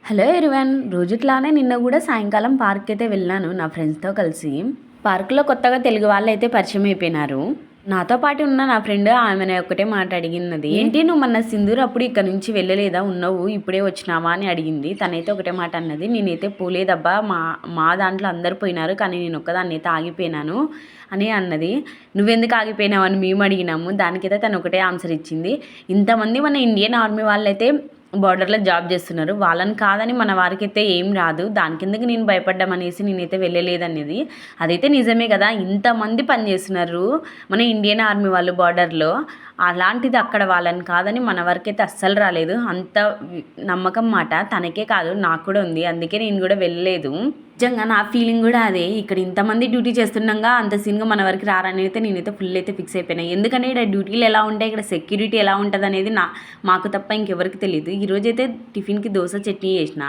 Hello everyone, రోజుట్లానే నిన్న కూడా సాయంకాలం పార్క్ అయితే వెళ్ళాను నా ఫ్రెండ్స్తో కలిసి. పార్కులో కొత్తగా తెలుగు వాళ్ళు అయితే పరిచయం అయిపోయినారు. నాతో పాటు ఉన్న నా ఫ్రెండ్ ఆమె ఒకటే మాట అడిగినది, ఏంటి నువ్వు మొన్న సింధూర్ అప్పుడు ఇక్కడ నుంచి వెళ్ళలేదా, ఉన్నావు ఇప్పుడే వచ్చినావా అని అడిగింది. తనైతే ఒకటే మాట అన్నది, నేనైతే పోలేదబ్బా, మా దాంట్లో అందరు పోయినారు కానీ నేను ఒక్కదాన్ని అయితే ఆగిపోయినాను అని అన్నది. నువ్వెందుకు ఆగిపోయినావు అని మేము అడిగినాము. దానికైతే తను ఒకటే ఆన్సర్ ఇచ్చింది, ఇంతమంది మన ఇండియన్ ఆర్మీ వాళ్ళైతే బార్డర్లో జాబ్ చేస్తున్నారు, వాళ్ళని కాదని మన వారికైతే ఏం రాదు, దాని కిందకి నేను భయపడ్డామనేసి నేనైతే వెళ్ళలేదనేది. అదైతే నిజమే కదా, ఇంతమంది పనిచేస్తున్నారు మన ఇండియన్ ఆర్మీ వాళ్ళు బార్డర్లో, అలాంటిది అక్కడ వాళ్ళని కాదని మన వరకైతే అస్సలు రాలేదు. అంత నమ్మకం మాట తనకే కాదు నాకు కూడా ఉంది, అందుకే నేను కూడా వెళ్ళలేదు. నిజంగా నా ఫీలింగ్ కూడా అదే, ఇక్కడ ఇంతమంది డ్యూటీ చేస్తుండగా అంత సీన్గా మన వరకు రారని అయితే నేనైతే ఫుల్ అయితే ఫిక్స్ అయిపోయినా. ఎందుకంటే ఇక్కడ డ్యూటీలు ఎలా ఉంటాయి, ఇక్కడ సెక్యూరిటీ ఎలా ఉంటుంది అనేది మాకు తప్ప ఇంకెవరికి తెలియదు. ఈరోజైతే టిఫిన్కి దోశ చట్నీ చేసిన.